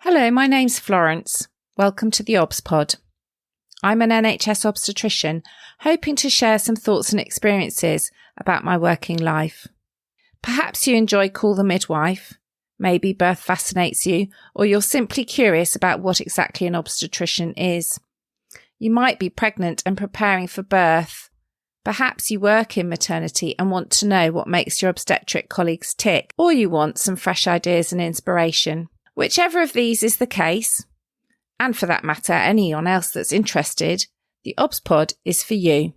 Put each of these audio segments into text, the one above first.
Hello, my name's Florence. Welcome to theobspod. I'm an NHS obstetrician, hoping to share some thoughts and experiences about my working life. Perhaps you enjoy Call the Midwife, maybe birth fascinates you, or you're simply curious about what exactly an obstetrician is. You might be pregnant and preparing for birth. Perhaps you work in maternity and want to know what makes your obstetric colleagues tick, or you want some fresh ideas and inspiration. Whichever of these is the case, and for that matter, anyone else that's interested, the theobspod is for you.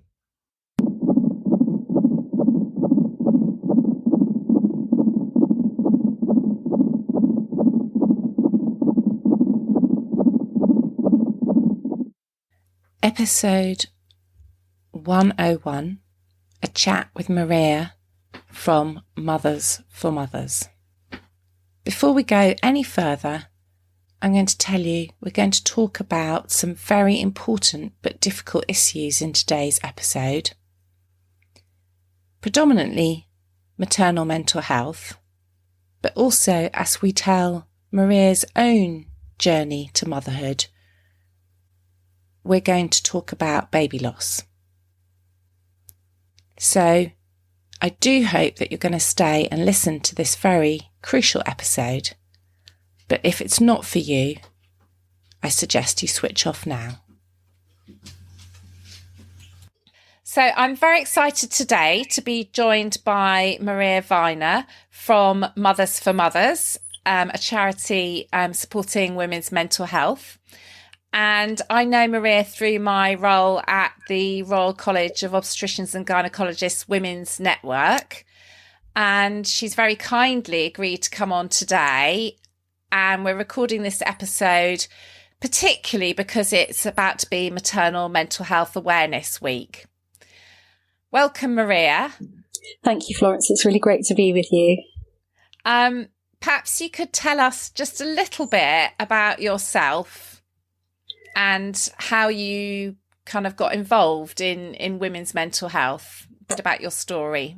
Episode 101, a chat with Maria from Mothers for Mothers. Before we go any further, I'm going to tell you we're going to talk about some very important but difficult issues in today's episode. Predominantly maternal mental health, but also as we tell Maria's own journey to motherhood, we're going to talk about baby loss. So I do hope that you're going to stay and listen to this very crucial episode. But if it's not for you, I suggest you switch off now. So I'm very excited today to be joined by Maria Viner from Mothers for Mothers, a charity supporting women's mental health. And I know Maria through my role at the Royal College of Obstetricians and Gynecologists Women's Network. And she's very kindly agreed to come on today. And we're recording this episode particularly because it's about to be Maternal Mental Health Awareness Week. Welcome, Maria. Thank you, Florence. It's really great to be with you. Perhaps you could tell us just a little bit about yourself and how you kind of got involved in women's mental health, a bit about your story.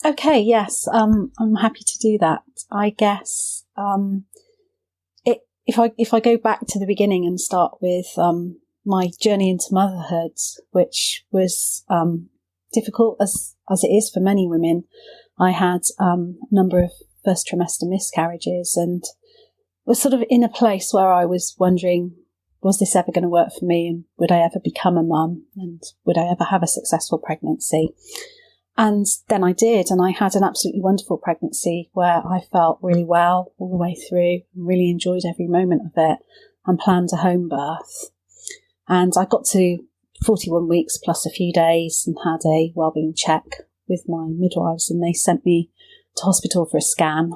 Okay, yes, I'm happy to do that. I guess if I go back to the beginning and start with my journey into motherhood, which was difficult as it is for many women, I had a number of first trimester miscarriages and was sort of in a place where I was wondering, was this ever going to work for me, and would I ever become a mum, and would I ever have a successful pregnancy? And then I did, and I had an absolutely wonderful pregnancy where I felt really well all the way through, really enjoyed every moment of it, and planned a home birth. And I got to 41 weeks plus a few days and had a wellbeing check with my midwives, and they sent me to hospital for a scan.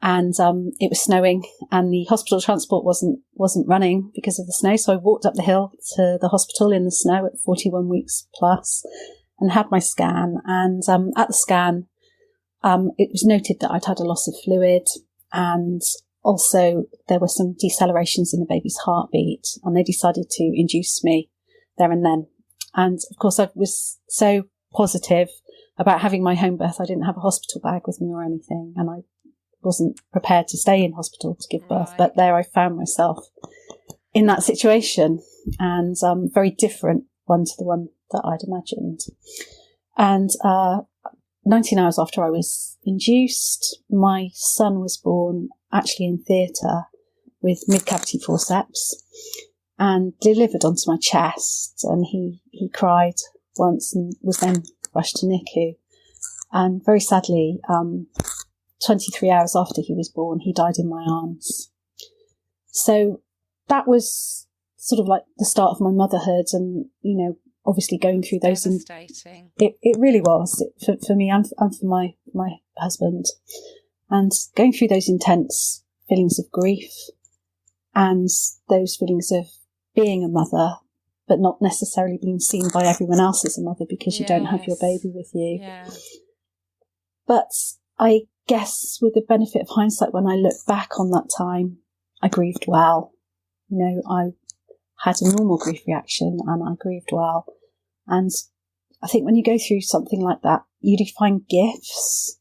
And it was snowing, and the hospital transport wasn't running because of the snow. So I walked up the hill to the hospital in the snow at 41 weeks plus and had my scan. And at the scan, it was noted that I'd had a loss of fluid, and also there were some decelerations in the baby's heartbeat, and they decided to induce me there and then. And of course, I was so positive about having my home birth. I didn't have a hospital bag with me or anything, and I wasn't prepared to stay in hospital to give birth. Right. But there I found myself in that situation, and very different one to the one that I'd imagined. And 19 hours after I was induced, my son was born actually in theatre with mid-cavity forceps and delivered onto my chest, and he cried once and was then rushed to NICU. And very sadly, 23 hours after he was born, he died in my arms. So that was sort of like the start of my motherhood, and, you know, obviously going through those. Devastating. It really was for me and for my husband, and going through those intense feelings of grief and those feelings of being a mother, but not necessarily being seen by everyone else as a mother because you don't have your baby with you. Yeah. But I guess with the benefit of hindsight, when I look back on that time, I grieved well. You know, I had a normal grief reaction and I grieved well. And I think when you go through something like that, you do find gifts.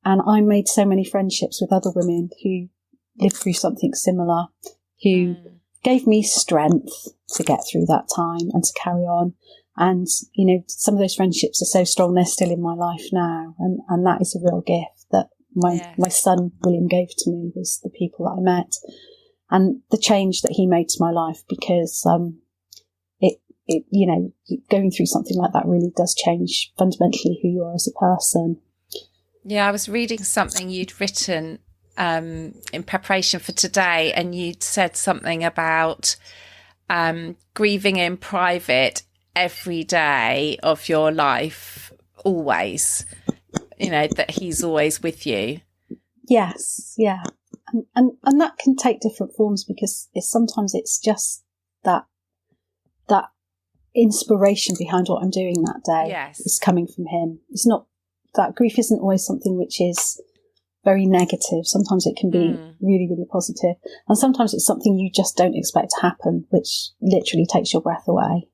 And I made so many friendships with other women who lived through something similar, who gave me strength to get through that time and to carry on. And, you know, some of those friendships are so strong, they're still in my life now. And that is a real gift that my son, William, gave to me, was the people that I met and the change that he made to my life, because, it, you know, going through something like that really does change fundamentally who you are as a person. Yeah, I was reading something you'd written in preparation for today, and you'd said something about grieving in private every day of your life, always, you know, that he's always with you. Yes, yeah. And that can take different forms, because sometimes it's just that inspiration behind what I'm doing that day is coming from him. It's not, that grief isn't always something which is very negative. Sometimes it can be really, really positive. And sometimes it's something you just don't expect to happen, which literally takes your breath away.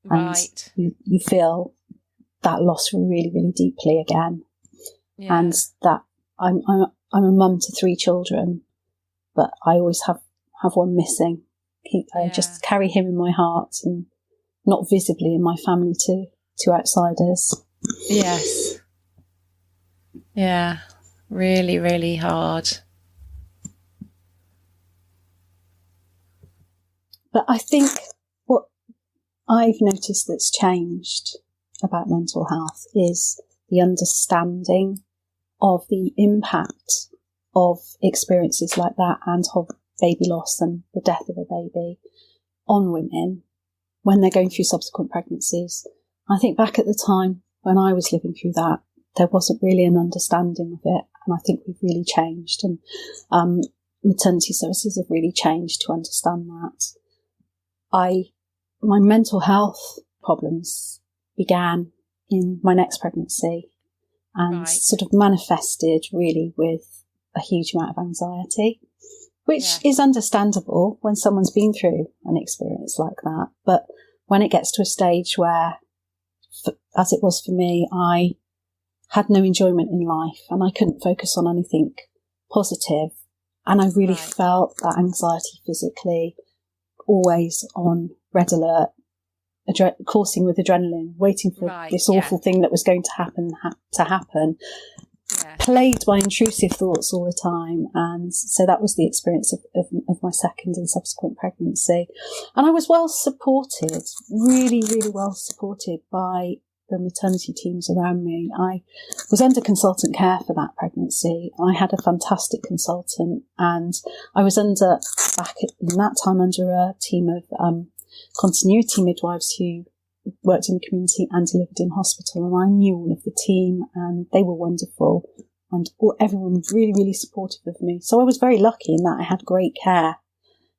Right. And you feel that loss really, really deeply again. Yeah. And that I'm a mum to 3 children, but I always have one missing. I just carry him in my heart, and not visibly in my family to outsiders. Yes. Yeah. Really, really hard. But I think what I've noticed that's changed about mental health is the understanding of the impact of experiences like that, and of baby loss and the death of a baby, on women when they're going through subsequent pregnancies. I think back at the time when I was living through that, there wasn't really an understanding of it. And I think we've really changed, and maternity services have really changed to understand that. My mental health problems began in my next pregnancy, and sort of manifested really with a huge amount of anxiety, which is understandable when someone's been through an experience like that. But when it gets to a stage where, as it was for me, I had no enjoyment in life and I couldn't focus on anything positive, and I really felt that anxiety physically, always on red alert, coursing with adrenaline, waiting for this awful thing that was going to happen, plagued by intrusive thoughts all the time. And so that was the experience of my second and subsequent pregnancy. And I was well supported, really, really well supported by the maternity teams around me. I was under consultant care for that pregnancy. I had a fantastic consultant, and I was in that time under a team of continuity midwives who worked in the community and delivered in hospital, and I knew all of the team, and they were wonderful, and everyone was really, really supportive of me. So I was very lucky in that I had great care,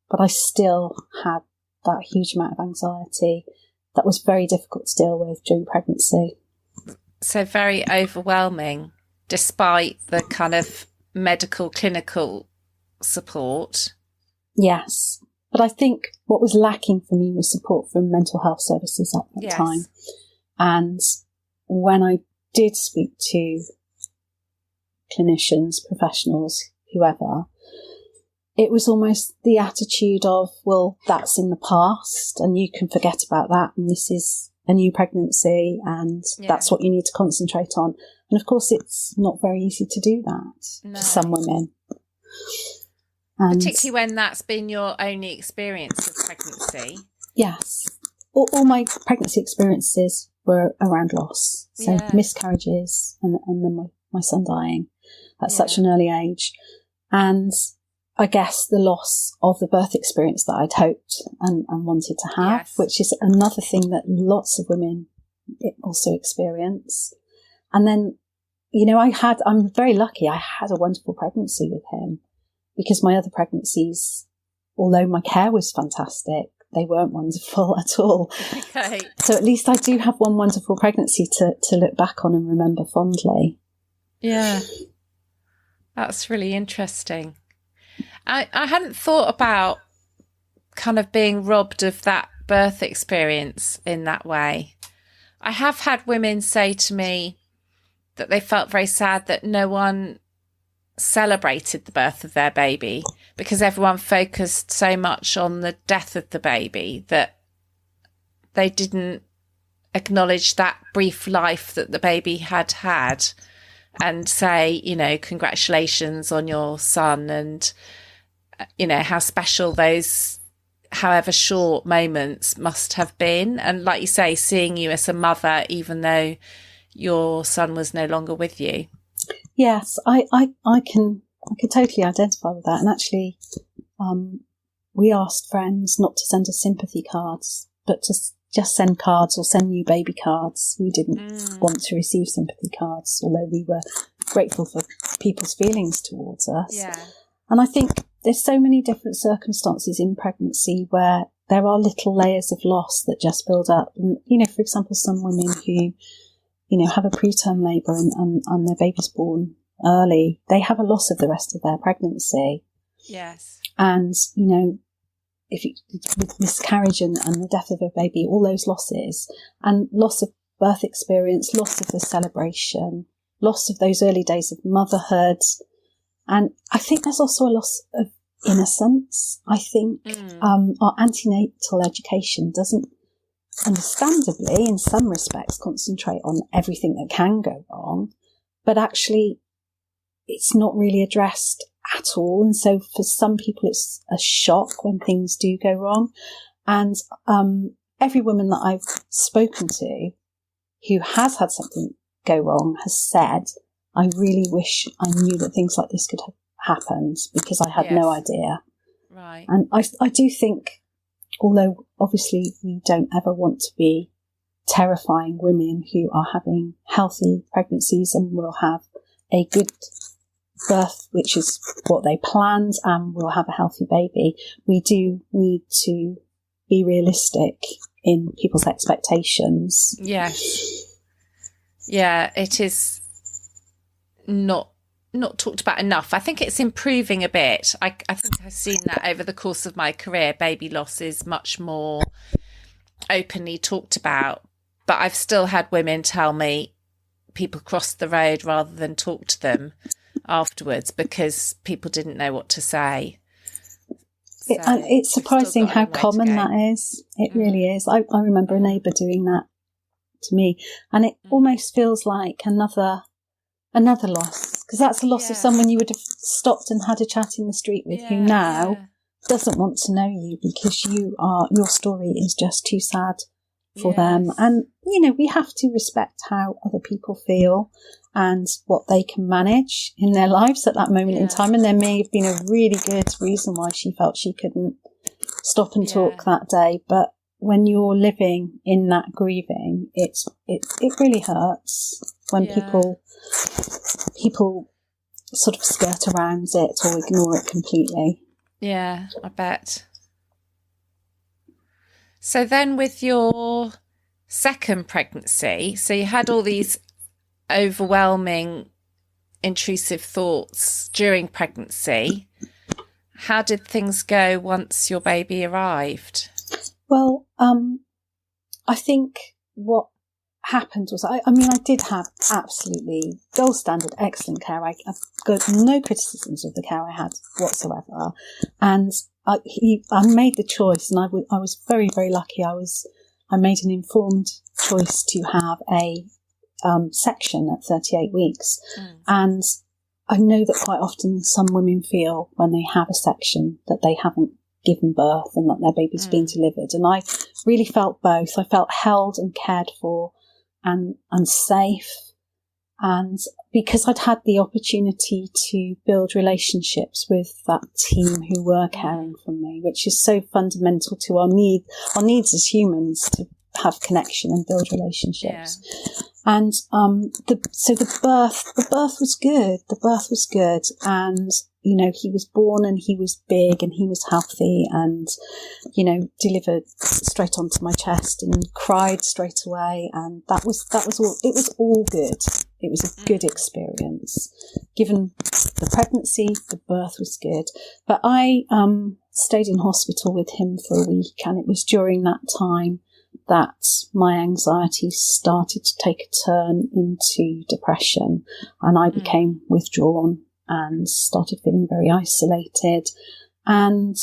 but I still had that huge amount of anxiety that was very difficult to deal with during pregnancy. So very overwhelming, despite the kind of medical, clinical support. Yes. But I think what was lacking for me was support from mental health services at that time. And when I did speak to clinicians, professionals, whoever, it was almost the attitude of, well, that's in the past and you can forget about that, and this is a new pregnancy and that's what you need to concentrate on. And of course, it's not very easy to do that for some women. And particularly when that's been your only experience of pregnancy. Yes. All my pregnancy experiences were around loss. So miscarriages and then my son dying at such an early age. And I guess the loss of the birth experience that I'd hoped and wanted to have, which is another thing that lots of women also experience. And then, you know, I'm very lucky. I had a wonderful pregnancy with him, because my other pregnancies, although my care was fantastic, they weren't wonderful at all. Okay. So at least I do have one wonderful pregnancy to look back on and remember fondly. Yeah. That's really interesting. I hadn't thought about kind of being robbed of that birth experience in that way. I have had women say to me that they felt very sad that no one celebrated the birth of their baby, because everyone focused so much on the death of the baby that they didn't acknowledge that brief life that the baby had had and say, you know, congratulations on your son, and, you know, how special those however short moments must have been. And like you say, seeing you as a mother, even though your son was no longer with you. Yes, I can totally identify with that. And actually, we asked friends not to send us sympathy cards, but to just send cards or send new baby cards. We didn't want to receive sympathy cards, although we were grateful for people's feelings towards us. Yeah. And I think there's so many different circumstances in pregnancy where there are little layers of loss that just build up. And, you know, for example, some women who, you know, have a preterm labour and their baby's born early, they have a loss of the rest of their pregnancy. Yes. And, you know, with miscarriage and the death of a baby, all those losses, and loss of birth experience, loss of the celebration, loss of those early days of motherhood. And I think there's also a loss of innocence. I think our antenatal education doesn't, understandably, in some respects, concentrate on everything that can go wrong, but actually it's not really addressed at all. And so for some people, it's a shock when things do go wrong. And every woman that I've spoken to who has had something go wrong has said, I really wish I knew that things like this could have happened, because I had no idea. Right. And I do think, although obviously we don't ever want to be terrifying women who are having healthy pregnancies and will have a good birth, which is what they planned, and will have a healthy baby, we do need to be realistic in people's expectations. Yes. Yeah, it is not talked about enough. I think it's improving a bit. I think I've seen that over the course of my career. Baby loss is much more openly talked about, but I've still had women tell me people crossed the road rather than talk to them afterwards because people didn't know what to say. So it's surprising how common that is. It really is. I remember a neighbour doing that to me, and it almost feels like another loss, because that's a loss of someone you would have stopped and had a chat in the street with, who now doesn't want to know you because your story is just too sad for them. And, you know, we have to respect how other people feel and what they can manage in their lives at that moment in time. And there may have been a really good reason why she felt she couldn't stop and talk that day. But when you're living in that grieving, it really hurts when people sort of skirt around it or ignore it completely. Yeah, I bet. So then with your second pregnancy, so you had all these overwhelming, intrusive thoughts during pregnancy. How did things go once your baby arrived? Well, I think what happened was, I mean, I did have absolutely gold standard, excellent care. I've got no criticisms of the care I had whatsoever. And I made the choice, and I was very, very lucky. I made an informed choice to have a section at 38 weeks. And I know that quite often some women feel when they have a section that they haven't given birth and that their baby's being delivered. And I really felt both. I felt held and cared for and safe. And because I'd had the opportunity to build relationships with that team who were caring for me, which is so fundamental to our needs as humans to have connection and build relationships. And the birth was good. The birth was good. And, you know, he was born and he was big and he was healthy and, you know, delivered straight onto my chest and cried straight away. And that was all, it was all good. It was a good experience. Given the pregnancy, the birth was good. But I stayed in hospital with him for a week, and it was during that time that my anxiety started to take a turn into depression, and I became withdrawn and started feeling very isolated. And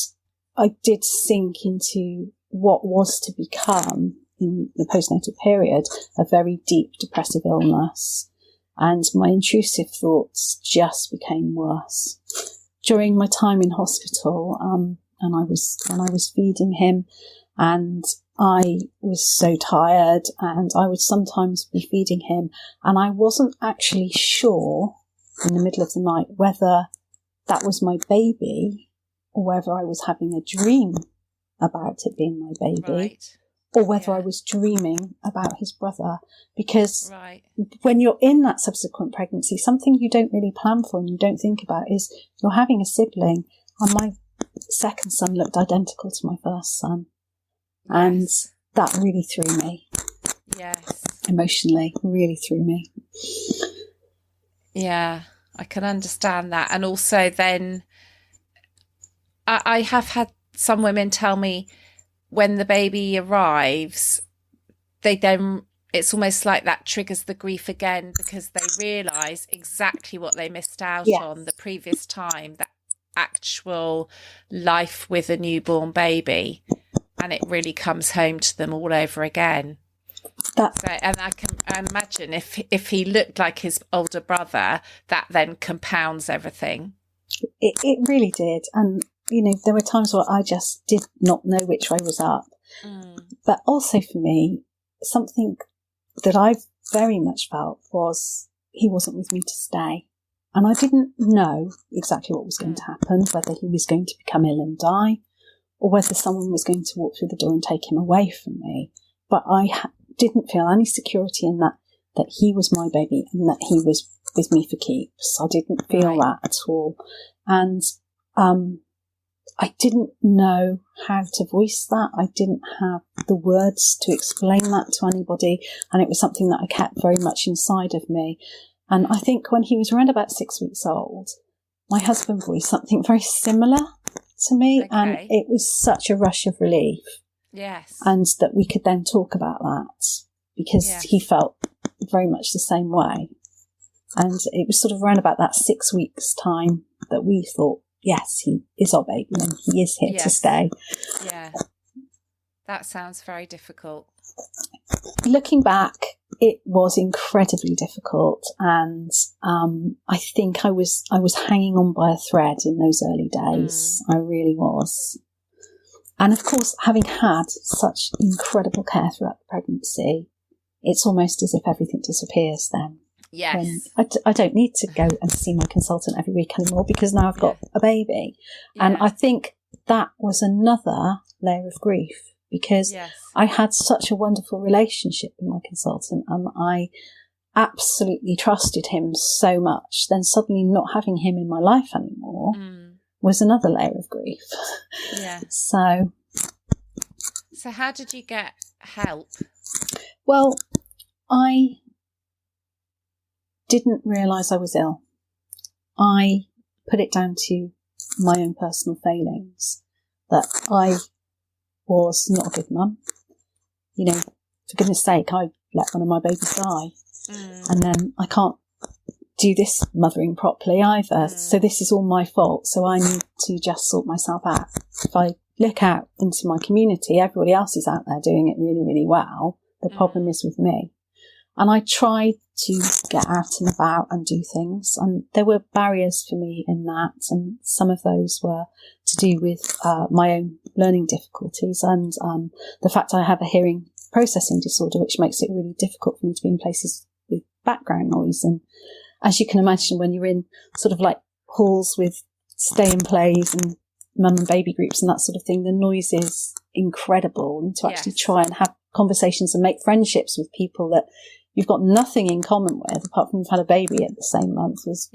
I did sink into what was to become, in the postnatal period, a very deep depressive illness. And my intrusive thoughts just became worse. During my time in hospital, and I was feeding him, and I was so tired, and I would sometimes be feeding him, and I wasn't actually sure in the middle of the night whether that was my baby or whether I was having a dream about it being my baby. Right. Or whether I was dreaming about his brother. Because when you're in that subsequent pregnancy, something you don't really plan for and you don't think about is you're having a sibling. And my second son looked identical to my first son. Yes. And that really threw me. Yes. Emotionally, really threw me. Yeah, I can understand that. And also then I have had some women tell me, when the baby arrives, it's almost like that triggers the grief again, because they realise exactly what they missed out on the previous time, that actual life with a newborn baby, and it really comes home to them all over again. And I can imagine if he looked like his older brother, that then compounds everything. It really did. And there were times where I just did not know which way was up. But also for me, something that I very much felt was he wasn't with me to stay. And I didn't know exactly what was going to happen, whether he was going to become ill and die, or whether someone was going to walk through the door and take him away from me. But I didn't feel any security in that he was my baby and that he was with me for keeps. I didn't feel that at all. And I didn't know how to voice that. I didn't have the words to explain that to anybody. And it was something that I kept very much inside of me. And I think when he was around about 6 weeks old, my husband voiced something very similar to me. Okay. And it was such a rush of relief. Yes. And that we could then talk about that, because he felt very much the same way. And it was sort of around about that 6 weeks time that we thought, yes, he is our baby and he is here to stay. Yeah. That sounds very difficult. Looking back, it was incredibly difficult. And I think I was hanging on by a thread in those early days. I really was. And of course, having had such incredible care throughout the pregnancy, it's almost as if everything disappears then. Yes. I don't need to go and see my consultant every week anymore, because now I've got a baby. Yeah. And I think that was another layer of grief, because I had such a wonderful relationship with my consultant and I absolutely trusted him so much. Then suddenly not having him in my life anymore was another layer of grief. Yeah. So how did you get help? Well, I didn't realise I was ill. I put it down to my own personal failings, that I was not a good mum. For goodness sake, I let one of my babies die. And then I can't do this mothering properly either. So this is all my fault. So I need to just sort myself out. If I look out into my community, everybody else is out there doing it really, really well. The problem is with me. And I tried to get out and about and do things. And there were barriers for me in that. And some of those were to do with my own learning difficulties and the fact I have a hearing processing disorder, which makes it really difficult for me to be in places with background noise. And as you can imagine, when you're in sort of like halls with stay and plays and mum and baby groups and that sort of thing, the noise is incredible. And to actually try and have conversations and make friendships with people that you've got nothing in common with, apart from you've had a baby at the same month, was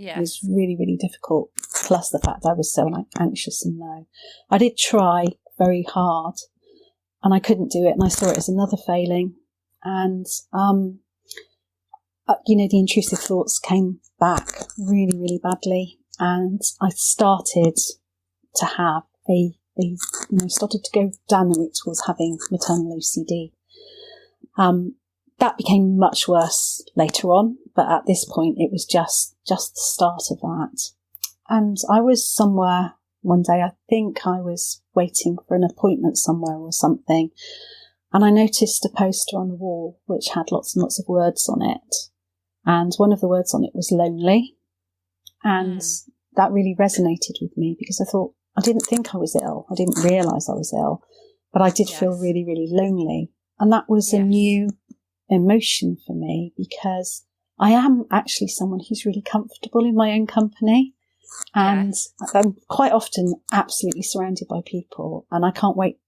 really, really difficult. Plus the fact I was so anxious and low. I did try very hard and I couldn't do it. And I saw it as another failing. And, the intrusive thoughts came back really, really badly. And I started to have started to go down the route towards having maternal OCD. That became much worse later on, but at this point it was just the start of that. And I was somewhere one day, I think I was waiting for an appointment somewhere or something, and I noticed a poster on the wall which had lots and lots of words on it. And one of the words on it was lonely. And that really resonated with me, because I thought, I didn't think I was ill. I didn't realise I was ill, but I did feel really, really lonely. And that was a new emotion for me, because I am actually someone who's really comfortable in my own company. And I'm quite often absolutely surrounded by people, and I can't wait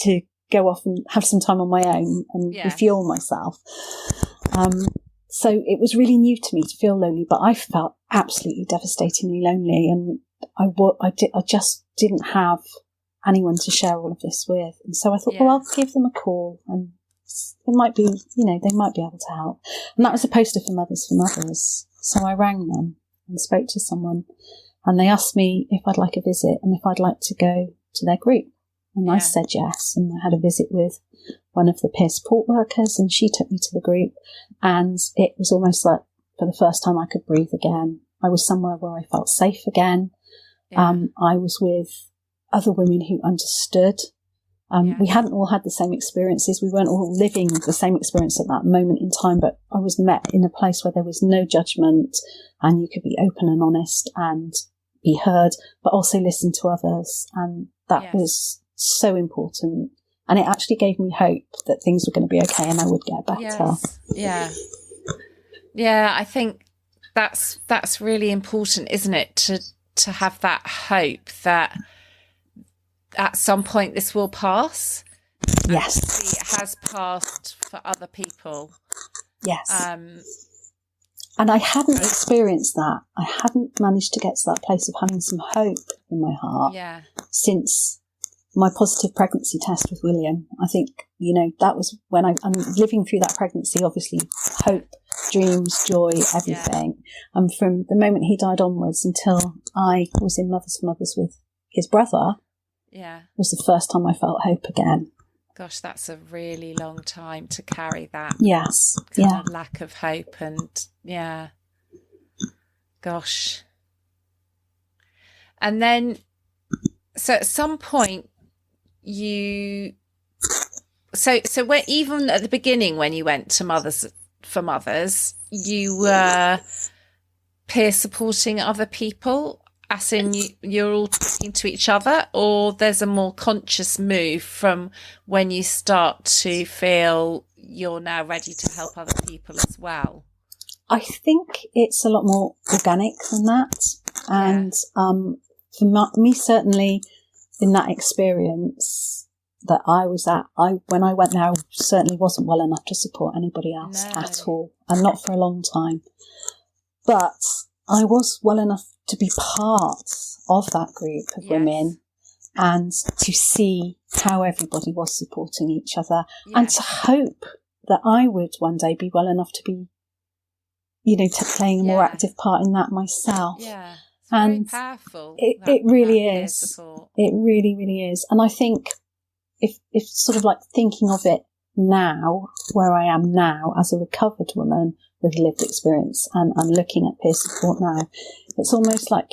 to go off and have some time on my own and refuel myself. So it was really new to me to feel lonely, but I felt absolutely devastatingly lonely, and I just didn't have anyone to share all of this with. And so I thought, well, I'll give them a call, and it might be, they might be able to help. And that was a poster for Mothers for Mothers. So I rang them and spoke to someone, and they asked me if I'd like a visit and if I'd like to go to their group. And I said yes, and I had a visit with one of the peer support workers, and she took me to the group, and it was almost like for the first time I could breathe again. I was somewhere where I felt safe again. I was with other women who understood. We hadn't all had the same experiences. We weren't all living the same experience at that moment in time, but I was met in a place where there was no judgment, and you could be open and honest and be heard, but also listen to others. And that was so important. And it actually gave me hope that things were going to be okay and I would get better. Yeah, I think that's really important, isn't it? To have that hope that at some point this will pass. Yes. It has passed for other people. Yes. And I hadn't experienced that. I hadn't managed to get to that place of having some hope in my heart since my positive pregnancy test with William. I think, that was when I'm living through that pregnancy, obviously hope, dreams, joy, everything. And from the moment he died onwards until I was in Mothers for Mothers with his brother, was the first time I felt hope again. Gosh, that's a really long time to carry that. Yes. Kind of lack of hope, and gosh. And then, so at some point so when, even at the beginning when you went to Mothers for Mothers, you were peer supporting other people, as in you're all talking to each other, or there's a more conscious move from when you start to feel you're now ready to help other people as well? I think it's a lot more organic than that. And for me, certainly in that experience that I was at, when I went there, I certainly wasn't well enough to support anybody else at all, and not for a long time. But I was well enough to be part of that group of women and to see how everybody was supporting each other, and to hope that I would one day be well enough to be, playing a more active part in that myself. Yeah. It's and very powerful. It really is. It really, really is. And I think if sort of like thinking of it now, where I am now as a recovered woman with lived experience, and looking at peer support now, it's almost like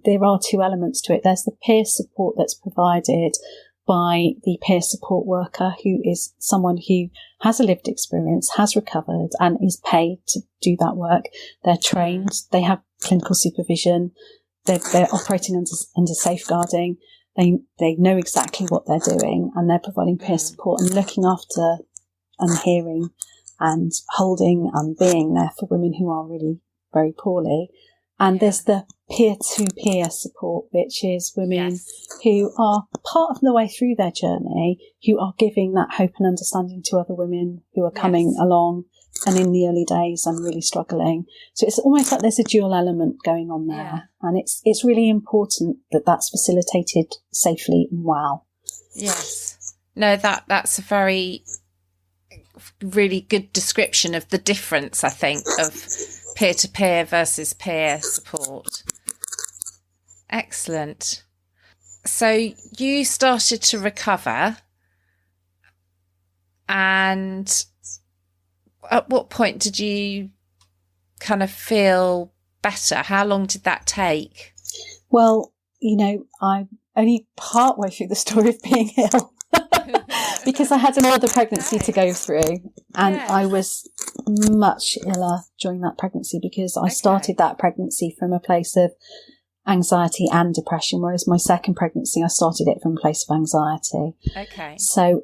there are two elements to it. There's the peer support that's provided by the peer support worker, who is someone who has a lived experience, has recovered, and is paid to do that work. They're trained, they have clinical supervision, they're operating under safeguarding, they know exactly what they're doing, and they're providing peer support and looking after and hearing and holding and being there for women who are really very poorly. And there's the peer-to-peer support, which is women who are part of the way through their journey, who are giving that hope and understanding to other women who are coming along and in the early days and really struggling. So it's almost like there's a dual element going on there. And it's really important that that's facilitated safely and well. Yes. No, that's a really good description of the difference, I think, of peer-to-peer versus peer support. Excellent. So you started to recover, and at what point did you kind of feel better? How long did that take? Well, I'm only part way through the story of being ill because I had another pregnancy to go through, and I was much iller during that pregnancy because I started that pregnancy from a place of anxiety and depression, whereas my second pregnancy, I started it from a place of anxiety. Okay. So,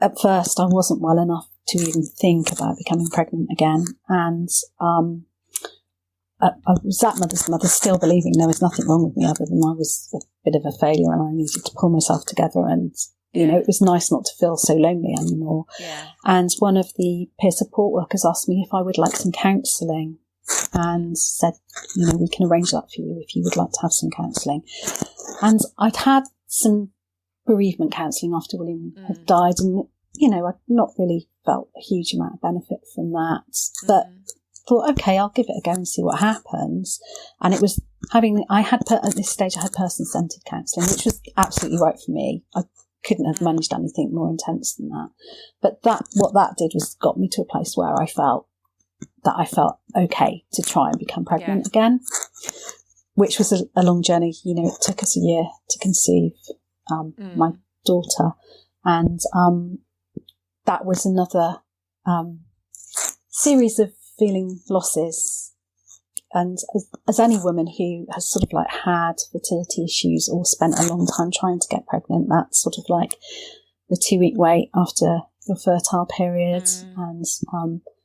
at first I wasn't well enough to even think about becoming pregnant again. And, I was that mother's mother, still believing there was nothing wrong with me other than I was a bit of a failure and I needed to pull myself together. And, it was nice not to feel so lonely anymore. Yeah. And one of the peer support workers asked me if I would like some counselling and said, we can arrange that for you if you would like to have some counselling. And I'd had some bereavement counselling after William had died, and, I'd not really felt a huge amount of benefit from that. But thought, okay, I'll give it a go and see what happens. And it was at this stage, I had person-centred counselling, which was absolutely right for me. I couldn't have managed anything more intense than that. But what that did was got me to a place where I felt okay to try and become pregnant again, which was a long journey. It took us a year to conceive my daughter. And that was another series of feeling losses. And as any woman who has sort of like had fertility issues or spent a long time trying to get pregnant, that's sort of like the 2-week wait after your fertile period, and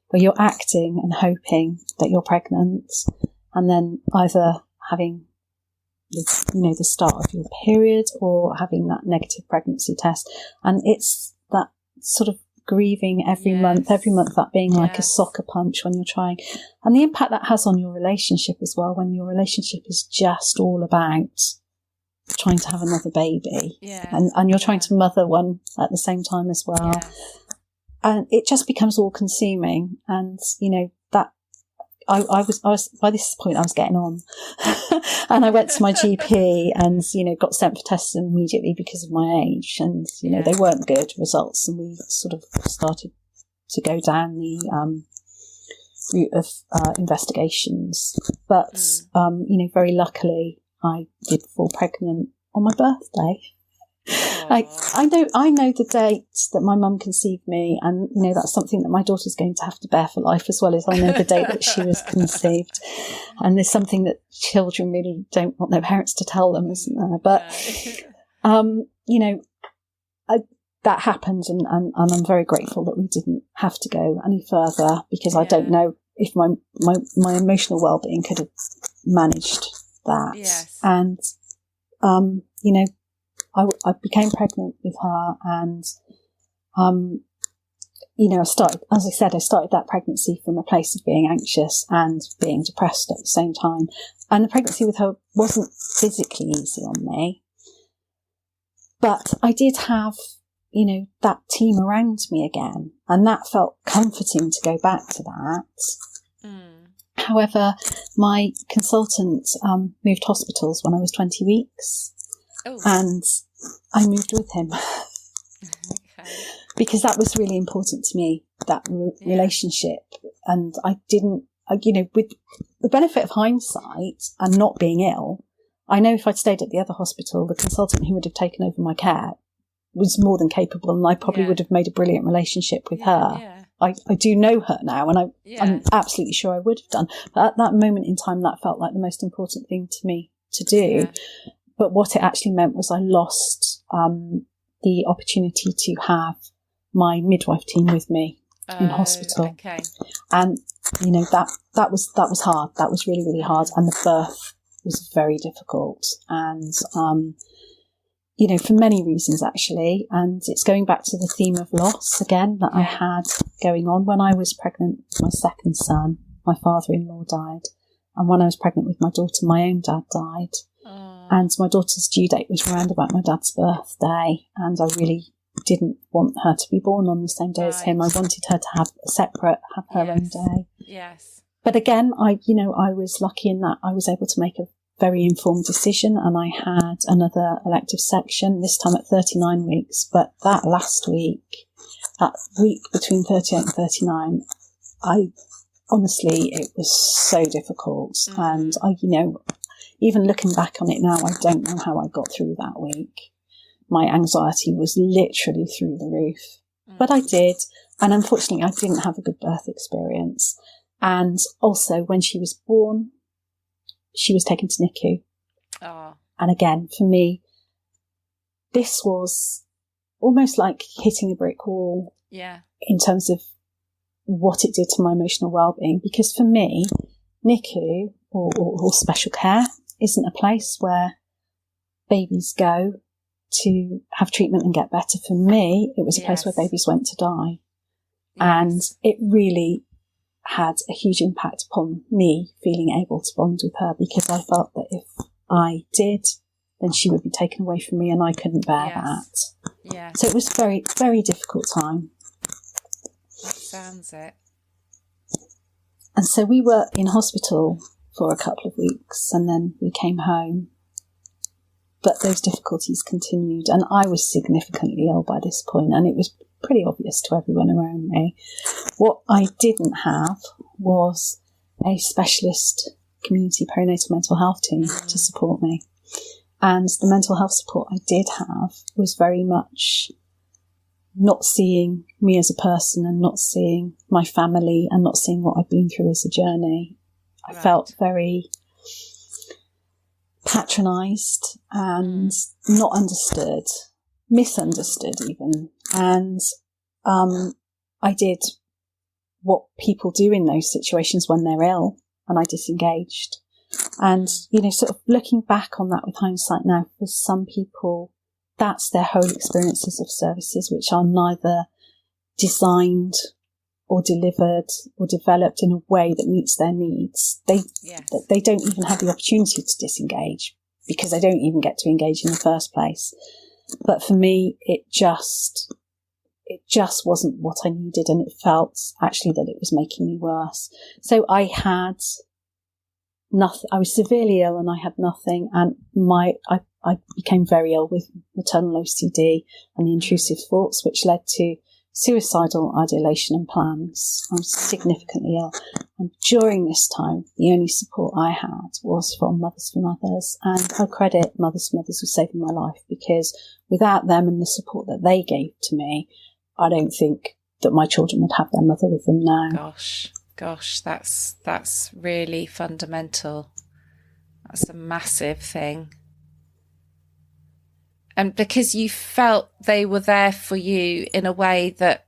where you're acting and hoping that you're pregnant, and then either having the start of your period or having that negative pregnancy test. And it's that sort of grieving every month that being like a soccer punch when you're trying, and the impact that has on your relationship as well, when your relationship is just all about trying to have another baby, and you're trying to mother one at the same time as well. And it just becomes all consuming. And, that I was by this point, I was getting on and I went to my GP and, got sent for tests immediately because of my age. And, they weren't good results. And we sort of started to go down the, route of, investigations. But, very luckily I did fall pregnant on my birthday. I know the date that my mum conceived me, and that's something that my daughter's going to have to bear for life, as well as I know the date that she was conceived. And there's something that children really don't want their parents to tell them, isn't there? But that happened, and I'm very grateful that we didn't have to go any further, because I don't know if my emotional well-being could have managed that. And I became pregnant with her, and, I started that pregnancy from a place of being anxious and being depressed at the same time. And the pregnancy with her wasn't physically easy on me, but I did have, that team around me again, and that felt comforting to go back to that. However, my consultant moved hospitals when I was 20 weeks. And I moved with him because that was really important to me, that relationship. And I didn't, with the benefit of hindsight and not being ill, I know if I'd stayed at the other hospital, the consultant who would have taken over my care was more than capable, and I probably would have made a brilliant relationship with her. Yeah. I do know her now, and I'm absolutely sure I would have done. But at that moment in time, that felt like the most important thing to me to do. Yeah. But what it actually meant was I lost the opportunity to have my midwife team with me in hospital. Okay. And, that was hard. That was really, really hard. And the birth was very difficult. And, for many reasons, actually. And it's going back to the theme of loss again that I had going on. When I was pregnant with my second son, my father-in-law died. And when I was pregnant with my daughter, my own dad died. And my daughter's due date was around about my dad's birthday, and I really didn't want her to be born on the same day as him. I wanted her to have her own day. Yes. But again, I was lucky in that I was able to make a very informed decision, and I had another elective section, this time at 39 weeks. But that last week, that week between 38 and 39, honestly, it was so difficult. And even looking back on it now, I don't know how I got through that week. My anxiety was literally through the roof. But I did. And unfortunately, I didn't have a good birth experience. And also, when she was born, she was taken to NICU. Oh. And again, for me, this was almost like hitting a brick wall. Yeah. In terms of what it did to my emotional well-being. Because for me, NICU or special care isn't a place where babies go to have treatment and get better. For me, it was a place where babies went to die. Yes. And it really had a huge impact upon me feeling able to bond with her, because I felt that if I did, then she would be taken away from me, and I couldn't bear that. Yeah. So it was a very, very difficult time. That sounds it. And so we were in hospital for a couple of weeks, and then we came home. But those difficulties continued, and I was significantly ill by this point, and it was pretty obvious to everyone around me. What I didn't have was a specialist community perinatal mental health team to support me. And the mental health support I did have was very much not seeing me as a person, and not seeing my family, and not seeing what I'd been through as a journey. I felt very patronised and not understood, misunderstood even. And I did what people do in those situations when they're ill, and I disengaged. And, sort of looking back on that with hindsight now, for some people, that's their whole experiences of services, which are neither designed or delivered or developed in a way that meets their needs. They don't even have the opportunity to disengage, because they don't even get to engage in the first place. But for me, it just wasn't what I needed, and it felt actually that it was making me worse. So I had nothing. I was severely ill, and I had nothing, and I became very ill with maternal OCD and the intrusive thoughts, which led to suicidal ideation and plans. I was significantly ill. And during this time, the only support I had was from Mothers for Mothers. And I credit Mothers for Mothers with saving my life, because without them and the support that they gave to me, I don't think that my children would have their mother with them now. Gosh, that's really fundamental. That's a massive thing. And because you felt they were there for you in a way that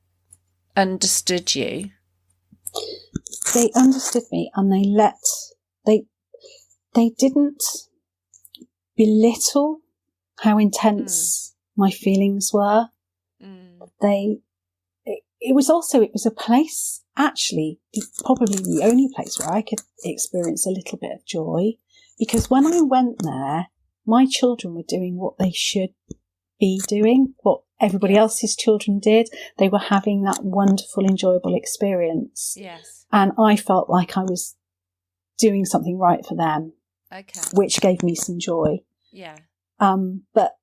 understood you. They understood me, and they didn't belittle how intense my feelings were. It was a place, actually, probably the only place where I could experience a little bit of joy, because when I went there, my children were doing what they should be doing, what everybody else's children did. They were having that wonderful, enjoyable experience. Yes. And I felt like I was doing something right for them, which gave me some joy. Yeah. But,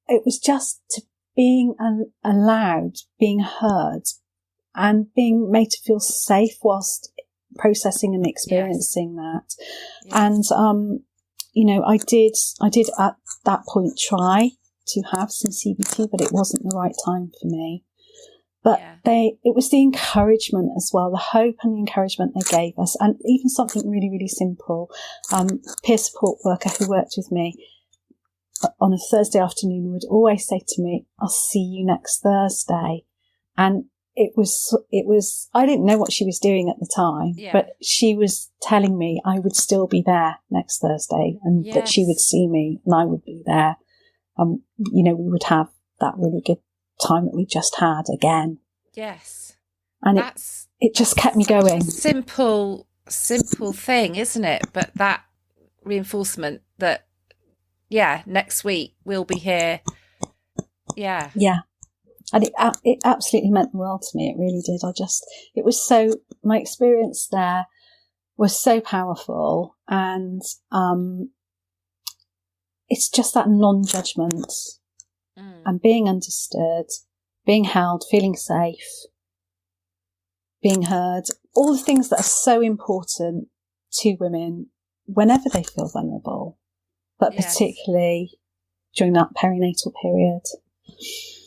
it was just being allowed, being heard, and being made to feel safe whilst processing and experiencing that. Yes. And, I did at that point try to have some CBT, but it wasn't the right time for me. But it was the encouragement as well, the hope and the encouragement they gave us, and even something really, really simple. Peer support worker who worked with me on a Thursday afternoon would always say to me, "I'll see you next Thursday." And it was, I didn't know what she was doing at the time, but she was telling me I would still be there next Thursday, and that she would see me and I would be there. We would have that really good time that we just had again. Yes. And it just kept me going. Simple thing, isn't it? But that reinforcement that, next week we'll be here. Yeah. Yeah. And it absolutely meant the world to me. It really did. My experience there was so powerful. And it's just that non-judgment and being understood, being held, feeling safe, being heard, all the things that are so important to women whenever they feel vulnerable, but Yes. particularly during that perinatal period.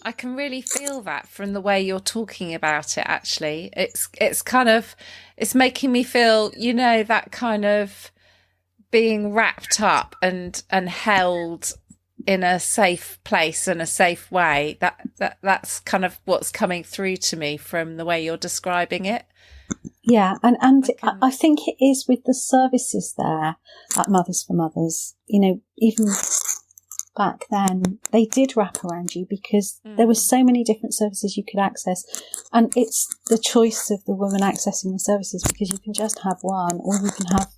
I can really feel that from the way you're talking about it, actually. It's kind of, it's making me feel, you know, that kind of being wrapped up and held in a safe place and a safe way. That's kind of what's coming through to me from the way you're describing it. Yeah, and I think it is with the services there at Mothers for Mothers. You know, even back then, they did wrap around you because there were so many different services you could access. And it's the choice of the woman accessing the services, because you can just have one or you can have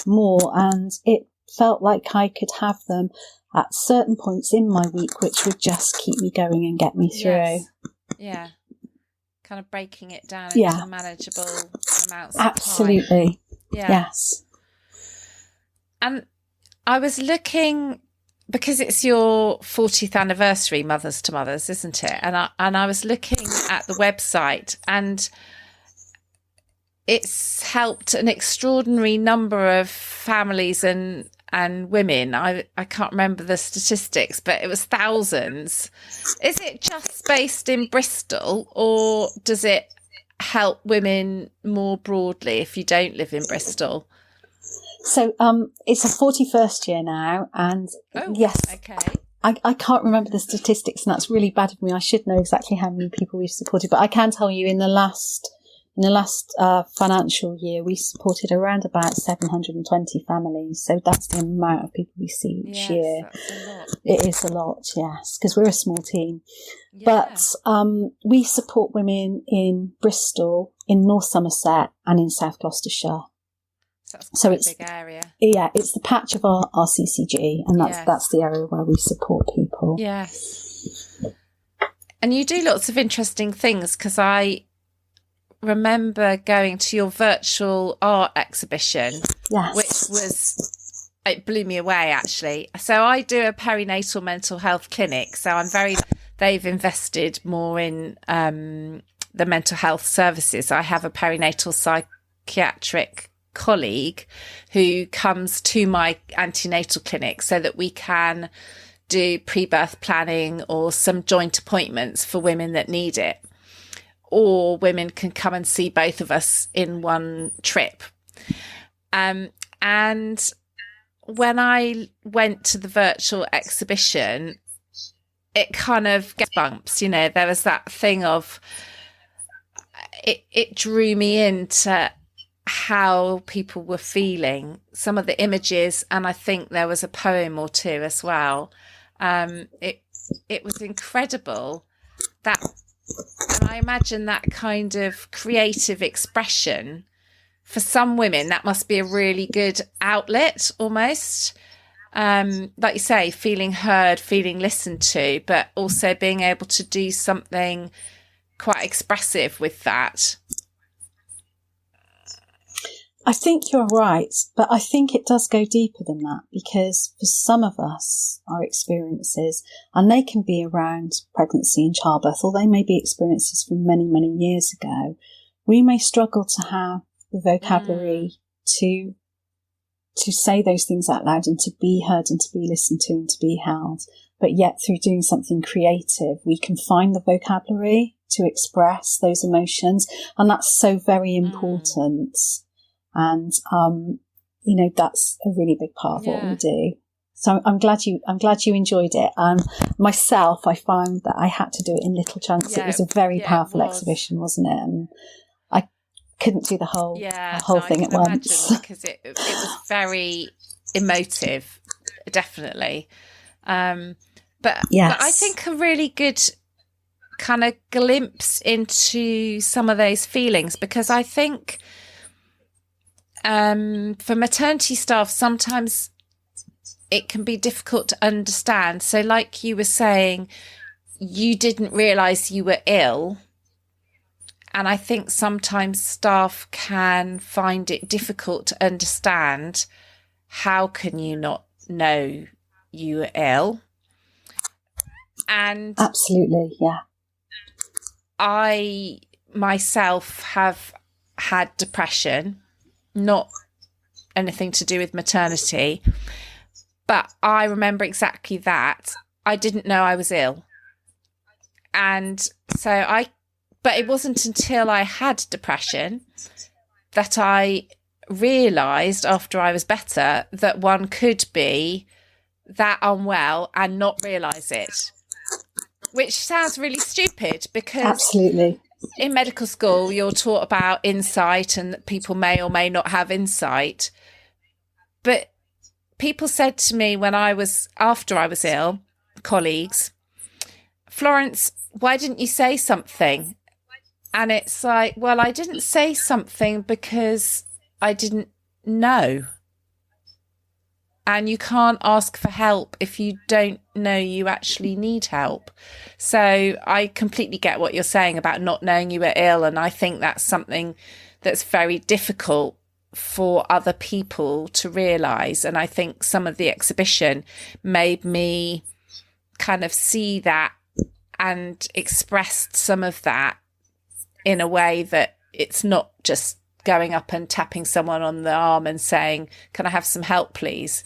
more. And it felt like I could have them at certain points in my week, which would just keep me going and get me through. Yes. Yeah. Kind of breaking it down into manageable amounts of Absolutely. time. Yeah. Yes. And I was looking, because it's your 40th anniversary, Mothers to Mothers, isn't it? And I was looking at the website, and it's helped an extraordinary number of families and women. I can't remember the statistics, but it was thousands. Is it just based in Bristol, or does it help women more broadly if you don't live in Bristol? So it's a 41st year now, and yes, okay. I can't remember the statistics, and that's really bad of me. I should know exactly how many people we've supported, but I can tell you in the last financial year, we supported around about 720 families. So that's the amount of people we see each year. That's a lot. It is a lot, yes, because we're a small team. Yeah. But we support women in Bristol, in North Somerset, and in South Gloucestershire. So it's a big area. Yeah, it's the patch of our CCG, and that's the area where we support people. Yes. And you do lots of interesting things, because I remember going to your virtual art exhibition, it blew me away, actually. So I do a perinatal mental health clinic, so they've invested more in the mental health services. I have a perinatal psychiatric colleague who comes to my antenatal clinic so that we can do pre-birth planning or some joint appointments for women that need it. Or women can come and see both of us in one trip. And when I went to the virtual exhibition, it kind of gets bumps, you know, there was that thing of, it drew me into how people were feeling, some of the images, and I think there was a poem or two as well. It was incredible that. And I imagine that kind of creative expression, for some women, that must be a really good outlet almost. Like you say, feeling heard, feeling listened to, but also being able to do something quite expressive with that. I think you're right, but I think it does go deeper than that, because for some of us, our experiences, and they can be around pregnancy and childbirth, or they may be experiences from many, many years ago, we may struggle to have the vocabulary to say those things out loud and to be heard and to be listened to and to be held. But yet through doing something creative, we can find the vocabulary to express those emotions. And that's so very important. And, you know, that's a really big part of what we do. So I'm glad you enjoyed it. Myself, I found that I had to do it in little chunks. It was a very powerful exhibition, wasn't it? And I couldn't do the whole thing at once. Because it was very emotive, definitely. But I think a really good kind of glimpse into some of those feelings, because I think for maternity staff, sometimes it can be difficult to understand. So like you were saying, you didn't realise you were ill. And I think sometimes staff can find it difficult to understand, how can you not know you were ill? And absolutely, yeah. I myself have had depression, not anything to do with maternity. But I remember exactly that. I didn't know I was ill. And so but it wasn't until I had depression that I realised, after I was better, that one could be that unwell and not realise it, which sounds really stupid because absolutely, in medical school you're taught about insight and that people may or may not have insight. But people said to me after I was ill, colleagues, Florence, why didn't you say something? And it's like, well, I didn't say something because I didn't know. And you can't ask for help if you don't know you actually need help. So I completely get what you're saying about not knowing you were ill. And I think that's something that's very difficult for other people to realise. And I think some of the exhibition made me kind of see that and expressed some of that in a way that it's not just going up and tapping someone on the arm and saying, can I have some help, please?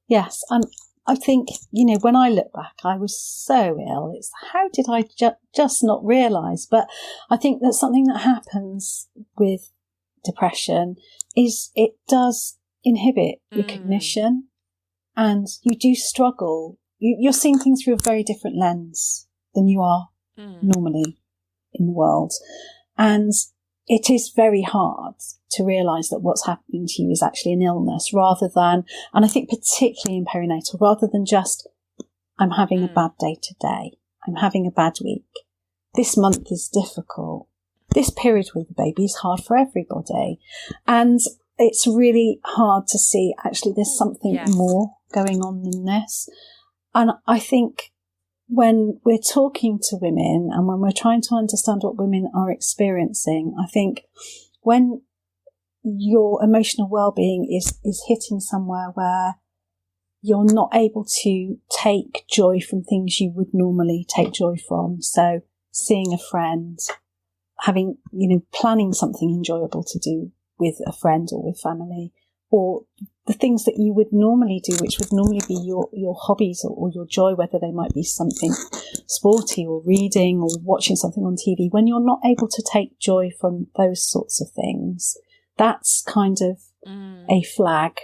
Yes. And I think, when I look back, I was so ill. It's how did I just not realise? But I think that's something that happens with depression is it does inhibit your cognition, and you do struggle. You're seeing things through a very different lens than you are normally in the world. And it is very hard to realise that what's happening to you is actually an illness rather than, and I think particularly in perinatal, rather than just, I'm having a bad day today, I'm having a bad week, this month is difficult, this period with the baby is hard for everybody. And it's really hard to see actually there's something more going on than this. And I think when we're talking to women and when we're trying to understand what women are experiencing, I think when your emotional well-being is hitting somewhere where you're not able to take joy from things you would normally take joy from, so seeing a friend, having, planning something enjoyable to do with a friend or with family, or the things that you would normally do, which would normally be your hobbies or your joy, whether they might be something sporty or reading or watching something on TV, when you're not able to take joy from those sorts of things, that's kind of a flag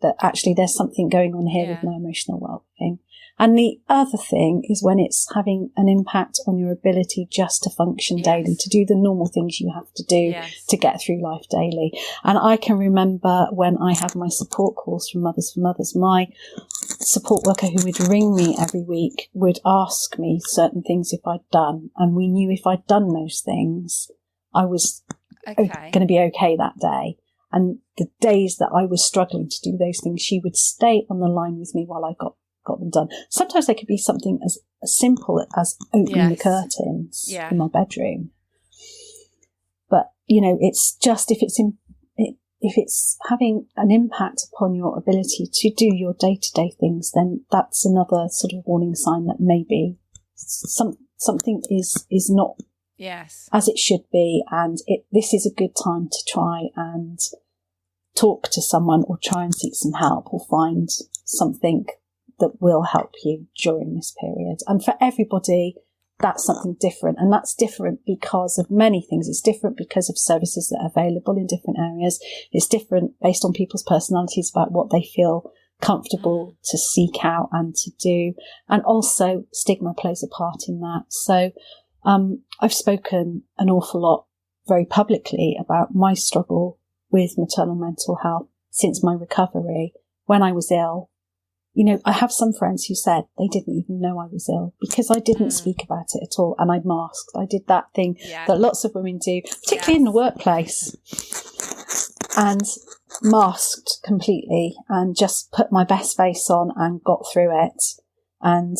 that actually there's something going on here with my emotional well-being. And the other thing is when it's having an impact on your ability just to function daily, to do the normal things you have to do to get through life daily. And I can remember when I had my support calls from Mothers for Mothers, my support worker who would ring me every week would ask me certain things if I'd done. And we knew if I'd done those things, I was going to be okay that day. And the days that I was struggling to do those things, she would stay on the line with me while I got them done. Sometimes they could be something as simple as opening the curtains in my bedroom. But, it's just if it's having an impact upon your ability to do your day-to-day things, then that's another sort of warning sign that maybe something is not as it should be. And this is a good time to try and talk to someone or try and seek some help or find something that will help you during this period. And for everybody, that's something different. And that's different because of many things. It's different because of services that are available in different areas. It's different based on people's personalities about what they feel comfortable to seek out and to do. And also stigma plays a part in that. So I've spoken an awful lot very publicly about my struggle with maternal mental health since my recovery. When I was ill, I have some friends who said they didn't even know I was ill because I didn't speak about it at all, and I masked. I did that thing that lots of women do, particularly in the workplace, and masked completely and just put my best face on and got through it. And,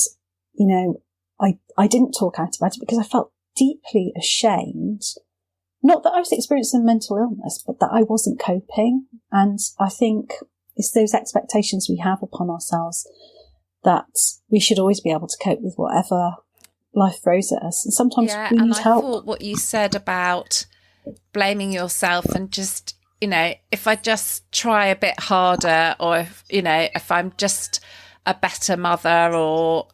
I didn't talk out about it because I felt deeply ashamed. Not that I was experiencing mental illness, but that I wasn't coping. And I think it's those expectations we have upon ourselves that we should always be able to cope with whatever life throws at us. And sometimes we need help. I thought what you said about blaming yourself and just, if I just try a bit harder, or if I'm just a better mother, or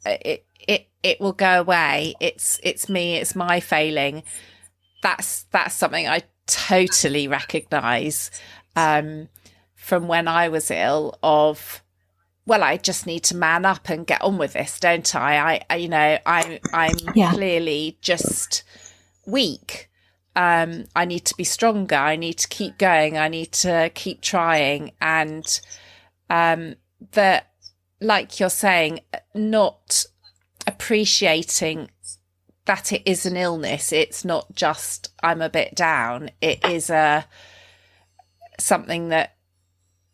it will go away. It's me, it's my failing. That's something I totally recognise from when I was ill, of, well, I just need to man up and get on with this, don't I? I'm clearly just weak. I need to be stronger. I need to keep going. I need to keep trying. And that, like you're saying, not appreciating that it is an illness. It's not just I'm a bit down. It is something that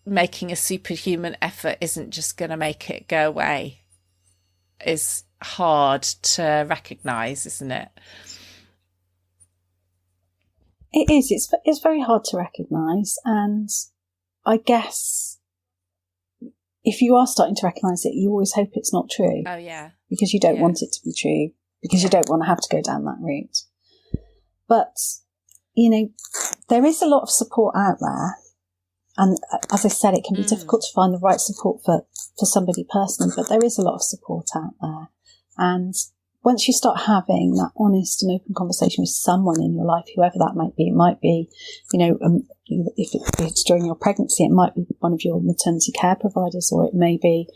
making a superhuman effort isn't just going to make it go away. Is hard to recognise, isn't it? It is. It's very hard to recognise, and I guess if you are starting to recognise it, you always hope it's not true. Oh yeah, because you don't want it to be true, because you don't want to have to go down that route. But there is a lot of support out there, and as I said, it can be difficult to find the right support for somebody personally. But there is a lot of support out there, and once you start having that honest and open conversation with someone in your life, whoever that might be, it might be, if it's during your pregnancy, it might be one of your maternity care providers, or it may be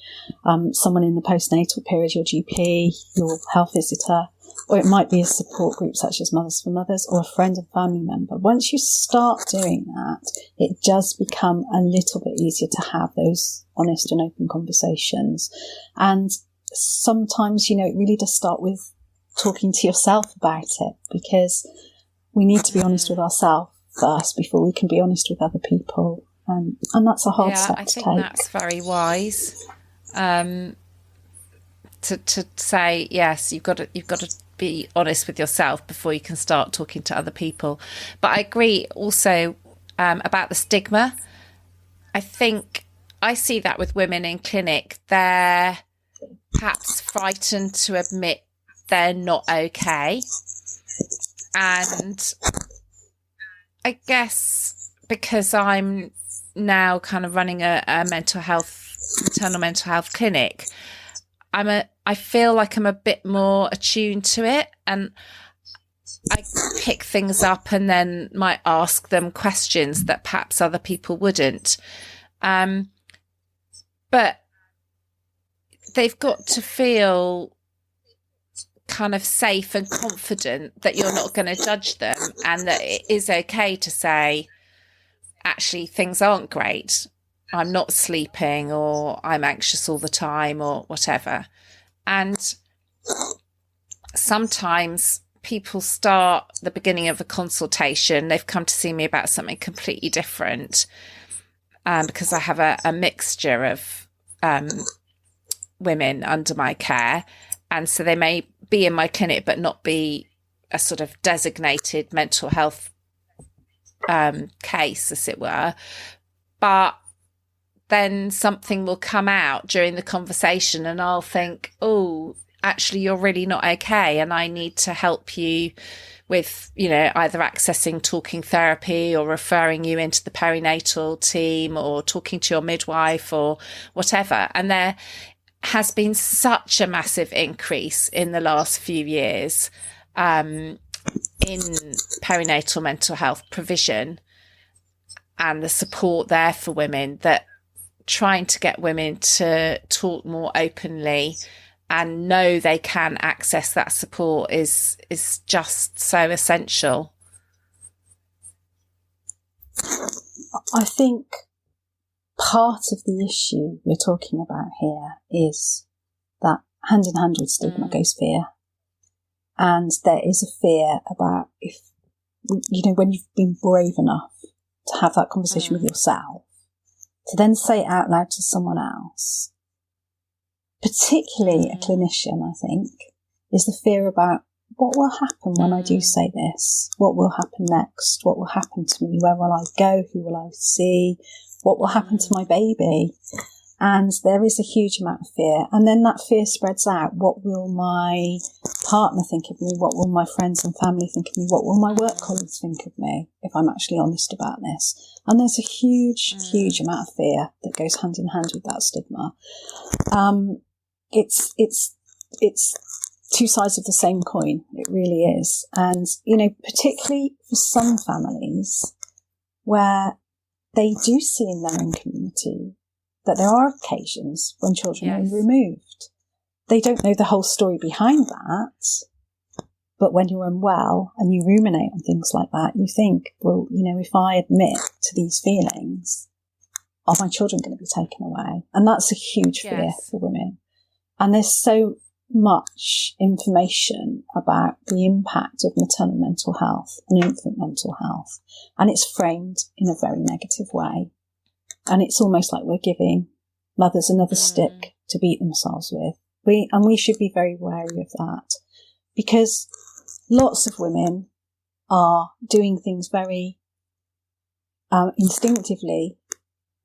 someone in the postnatal period, your GP, your health visitor, or it might be a support group such as Mothers for Mothers, or a friend and family member. Once you start doing that, it does become a little bit easier to have those honest and open conversations. And sometimes, it really does start with talking to yourself about it, because we need to be honest with ourselves first before we can be honest with other people. And that's a hard step to take. I think that's very wise. To say, yes, you've got to be honest with yourself before you can start talking to other people. But I agree also about the stigma. I think I see that with women in clinic. They're perhaps frightened to admit they're not okay. And I guess because I'm now kind of running a maternal mental health clinic, I feel like I'm a bit more attuned to it, and I pick things up and then might ask them questions that perhaps other people wouldn't. But they've got to feel kind of safe and confident that you're not going to judge them, and that it is okay to say, actually, things aren't great. I'm not sleeping, or I'm anxious all the time, or whatever. And sometimes people start the beginning of a consultation, they've come to see me about something completely different, because I have a mixture of women under my care. And so they may be in my clinic but not be a sort of designated mental health case, as it were. But then something will come out during the conversation and I'll think, oh, actually, you're really not okay, and I need to help you with, either accessing talking therapy or referring you into the perinatal team or talking to your midwife or whatever. And there has been such a massive increase in the last few years in perinatal mental health provision and the support there for women, that trying to get women to talk more openly and know they can access that support is just so essential. I think part of the issue we're talking about here is that hand in hand with stigma goes fear. And there is a fear about when you've been brave enough to have that conversation with yourself, to then say it out loud to someone else, particularly a clinician, I think, is the fear about what will happen when I do say this? What will happen next? What will happen to me? Where will I go? Who will I see? What will happen to my baby? And there is a huge amount of fear. And then that fear spreads out. What will my partner think of me? What will my friends and family think of me? What will my work colleagues think of me if I'm actually honest about this? And there's a huge amount of fear that goes hand in hand with that stigma. It's two sides of the same coin. It really is. And, particularly for some families where they do see in their own community that there are occasions when children are removed. They don't know the whole story behind that, but when you're unwell and you ruminate on things like that, you think, well, if I admit to these feelings, are my children going to be taken away? And that's a huge fear for women. And there's so much information about the impact of maternal mental health and infant mental health, and it's framed in a very negative way. And it's almost like we're giving mothers another stick to beat themselves with. We should be very wary of that, because lots of women are doing things very instinctively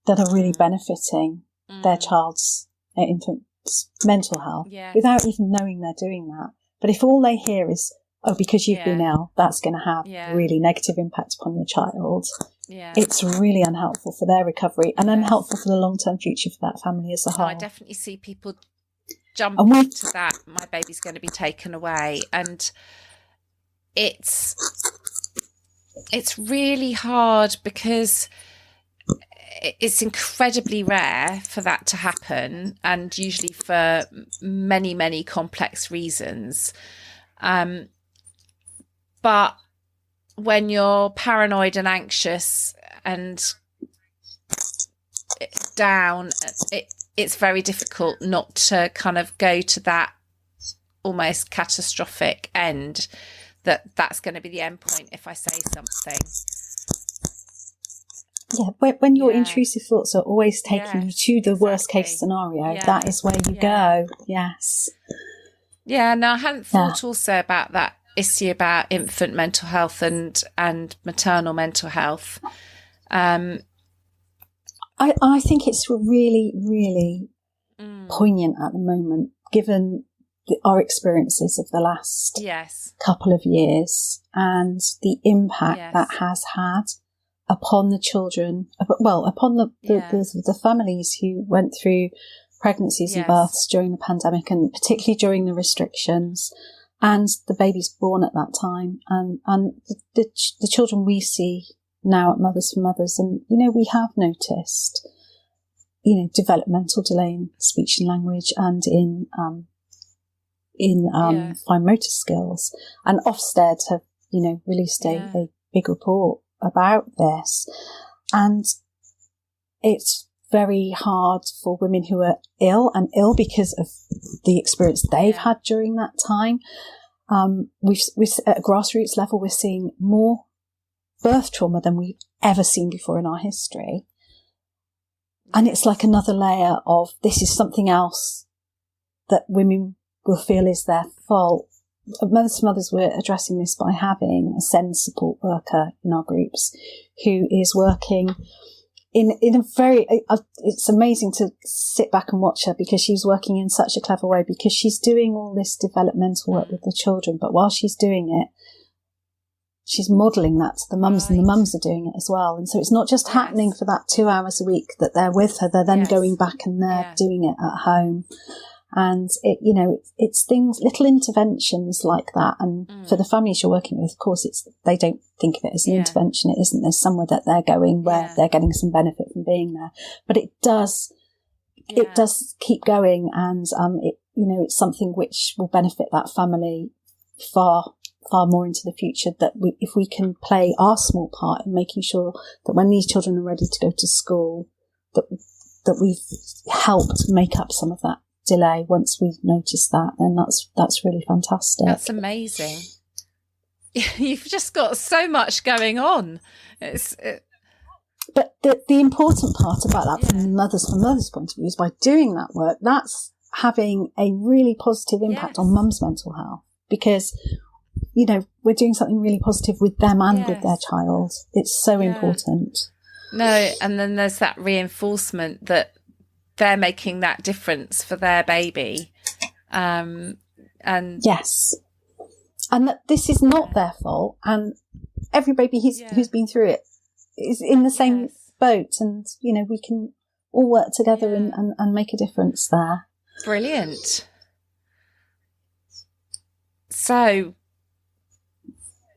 that are really benefiting their child's, their infant's mental health without even knowing they're doing that. But if all they hear is, oh, because you've been ill, that's going to have a really negative impact upon your child, it's really unhelpful for their recovery and unhelpful for the long-term future for that family as a whole. I definitely see people jump into that, my baby's going to be taken away. And it's really hard because it's incredibly rare for that to happen, and usually for many, many complex reasons. But when you're paranoid and anxious and down, it's very difficult not to kind of go to that almost catastrophic end, that's going to be the end point if I say something. Yeah, when your intrusive thoughts are always taking you to the worst case scenario, that is where you go. Yes. Yeah, no, I hadn't thought also about that issue about infant mental health and maternal mental health. I think it's really, really poignant at the moment, given our experiences of the last couple of years and the impact that has had upon the children, upon the families who went through pregnancies and births during the pandemic, and particularly during the restrictions, and the babies born at that time, and the children we see now at Mothers for Mothers. And, we have noticed, developmental delay in speech and language and in fine motor skills. And Ofsted have, released a big report about this. And it's very hard for women who are ill because of the experience they've had during that time. We've at a grassroots level, we're seeing more birth trauma than we've ever seen before in our history. And it's like another layer of, this is something else that women will feel is their fault. Mothers for Mothers were addressing this by having a SEND support worker in our groups who is working in a very, it's amazing to sit back and watch her, because she's working in such a clever way, because she's doing all this developmental work with the children, but while she's doing it, she's modelling that to the mums, and the mums are doing it as well. And so it's not just happening for that 2 hours a week that they're with her, they're then going back and they're doing it at home. And it's things, little interventions like that. And for the families you're working with, of course, they don't think of it as an intervention. It isn't. There's somewhere that they're going where they're getting some benefit from being there. But it does keep going, and it's something which will benefit that family far more into the future. That if we can play our small part in making sure that when these children are ready to go to school, that we've helped make up some of that delay once we've noticed that, then that's really fantastic. That's amazing. You've just got so much going on. But the important part about that from the Mothers for Mothers point of view is, by doing that work, that's having a really positive impact on mum's mental health, because we're doing something really positive with them and with their child. It's so important. No, and then there's that reinforcement that they're making that difference for their baby. And yes, and that this is not their fault, and every baby who's been through it is in the same boat, and we can all work together and make a difference there. Brilliant. So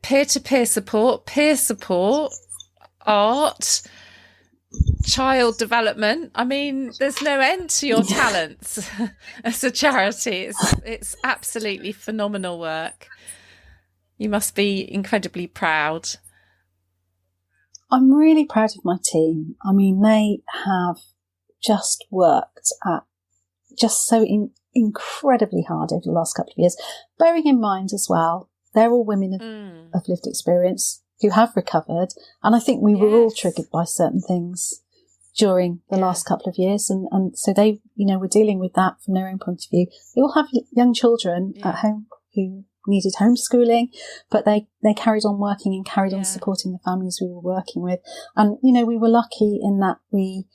peer-to-peer support, peer support, art, child development. I mean, there's no end to your talents as a charity. It's absolutely phenomenal work. You must be incredibly proud. I'm really proud of my team. I mean, they have just worked at just so incredibly hard over the last couple of years, bearing in mind as well, they're all women of lived experience who have recovered. And I think we were all triggered by certain things during the last couple of years. And so they, were dealing with that from their own point of view. They all have young children at home who needed homeschooling, but they carried on working and carried on supporting the families we were working with. And, we were lucky in that we,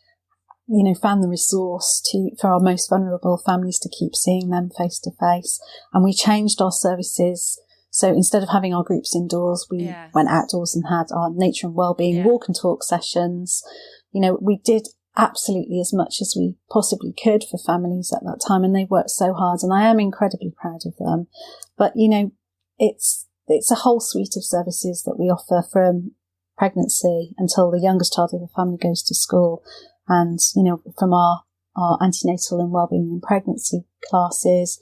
found the resource for our most vulnerable families to keep seeing them face to face. And we changed our services. So instead of having our groups indoors, we went outdoors and had our nature and wellbeing walk and talk sessions. We did absolutely as much as we possibly could for families at that time, and they worked so hard, and I am incredibly proud of them. But it's a whole suite of services that we offer from pregnancy until the youngest child of the family goes to school, and from our antenatal and wellbeing and pregnancy classes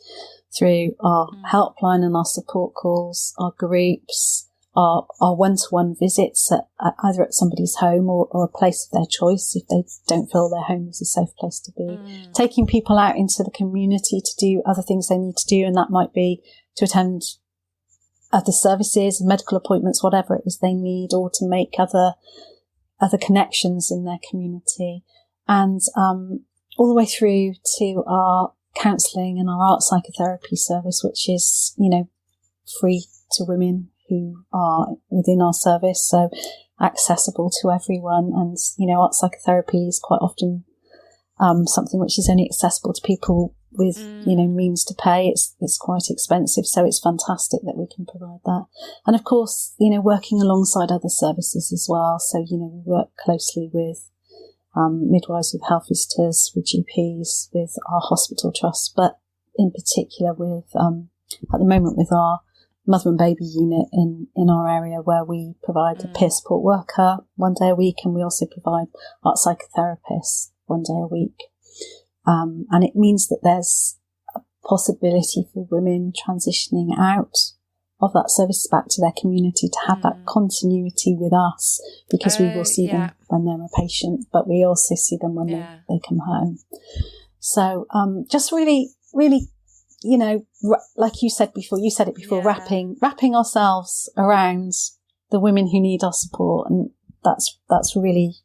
through our helpline and our support calls, our groups, our one-to-one visits either at somebody's home or a place of their choice if they don't feel their home is a safe place to be. Taking people out into the community to do other things they need to do, and that might be to attend other services, medical appointments, whatever it is they need, or to make other connections in their community. And all the way through to our counselling and our art psychotherapy service, which is, free to women who are within our service, so accessible to everyone. And, art psychotherapy is quite often something which is only accessible to people with, means to pay. It's quite expensive, so it's fantastic that we can provide that. And of course, working alongside other services as well. So, we work closely with midwives, with health visitors, with GPs, with our hospital trusts, but in particular with, at the moment, with our mother and baby unit in our area, where we provide a peer support worker 1 day a week, and we also provide art psychotherapists 1 day a week. And it means that there's a possibility for women transitioning out of that service back to their community to have that continuity with us, because we will see them when they're a patient, but we also see them when they come home. So just really, really, like you said it before, wrapping ourselves around the women who need our support, and that's really,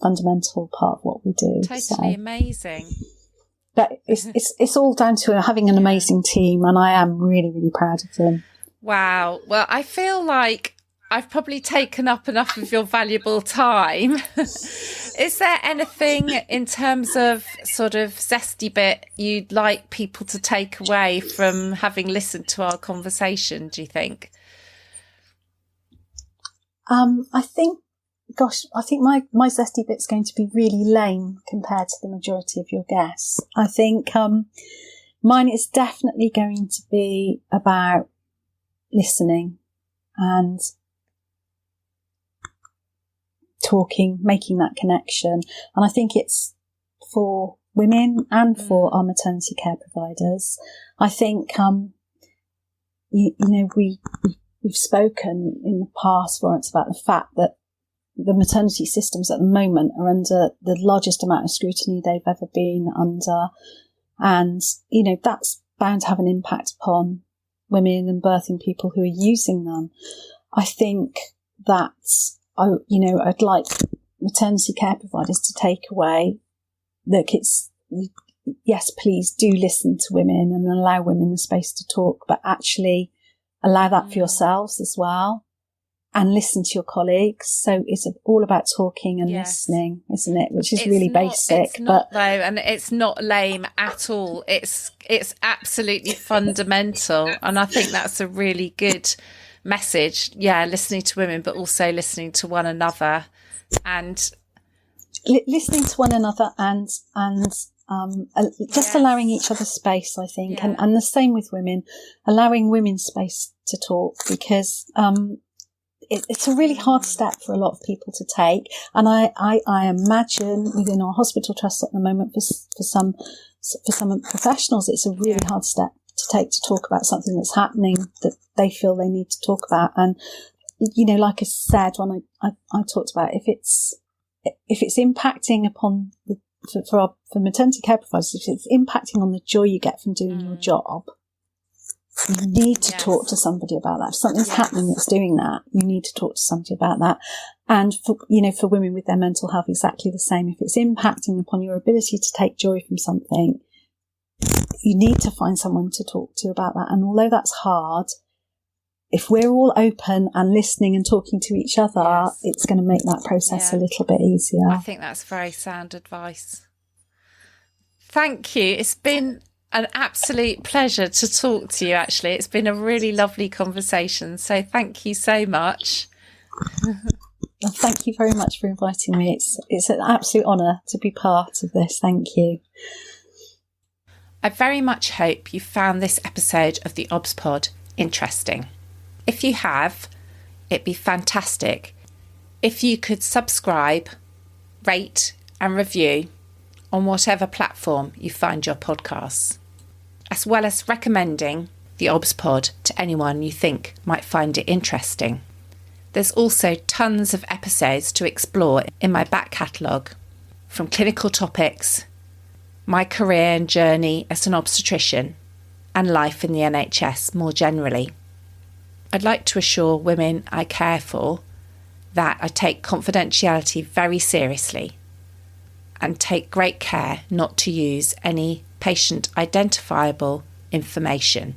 fundamental part of what we do. Totally amazing. But it's all down to having an amazing team, and I am really, really proud of them. Wow. Well, I feel like I've probably taken up enough of your valuable time. Is there anything in terms of sort of zesty bit you'd like people to take away from having listened to our conversation, do you think? I think my zesty bit's going to be really lame compared to the majority of your guests. I think mine is definitely going to be about listening and talking, making that connection. And I think it's for women and for our maternity care providers. I think, we've spoken in the past, Florence, about the fact that the maternity systems at the moment are under the largest amount of scrutiny they've ever been under. And, that's bound to have an impact upon women and birthing people who are using them. I think that, I'd like maternity care providers to take away, look, yes, please do listen to women and allow women the space to talk, but actually allow that for yourselves as well. and listen to your colleagues. So it's all about talking and listening, isn't it? Which is really basic. It's not though, and it's not lame at all. It's absolutely fundamental, and I think that's a really good message. Yeah, listening to women, but also listening to one another, and listening to one another, and just allowing each other space, I think, and the same with women, allowing women space to talk, because it's a really hard step for a lot of people to take. And I imagine within our hospital trust at the moment, for some professionals, it's a really hard step to take, to talk about something that's happening that they feel they need to talk about. And, you know, like I said, when I talked about, if it's impacting upon for maternity care providers, if it's impacting on the joy you get from doing your job, you need to talk to somebody about that. If something's happening that's doing that, you need to talk to somebody about that. And for women with their mental health, exactly the same. If it's impacting upon your ability to take joy from something, you need to find someone to talk to about that. And although that's hard, if we're all open and listening and talking to each other, it's going to make that process a little bit easier. I think that's very sound advice. Thank you. It's been an absolute pleasure to talk to you, actually. It's been a really lovely conversation. So thank you so much. Well, thank you very much for inviting me. It's an absolute honour to be part of this. Thank you. I very much hope you found this episode of the theobspod interesting. If you have, it'd be fantastic if you could subscribe, rate and review on whatever platform you find your podcasts, as well as recommending the theobspod to anyone you think might find it interesting. There's also tons of episodes to explore in my back catalogue, from clinical topics, my career and journey as an obstetrician, and life in the NHS more generally. I'd like to assure women I care for that I take confidentiality very seriously and take great care not to use any patient identifiable information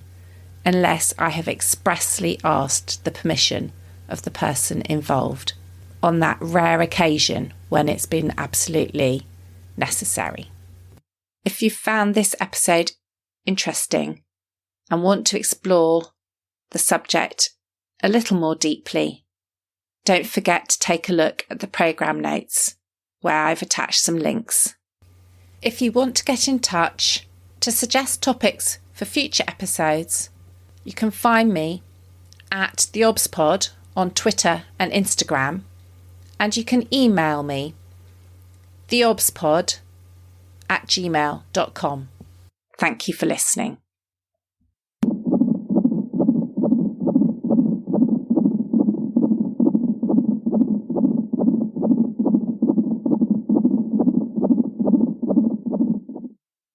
unless I have expressly asked the permission of the person involved, on that rare occasion when it's been absolutely necessary. If you found this episode interesting and want to explore the subject a little more deeply, don't forget to take a look at the programme notes, where I've attached some links. If you want to get in touch to suggest topics for future episodes, you can find me at theobspod on Twitter and Instagram, and you can email me theobspod@gmail.com. Thank you for listening.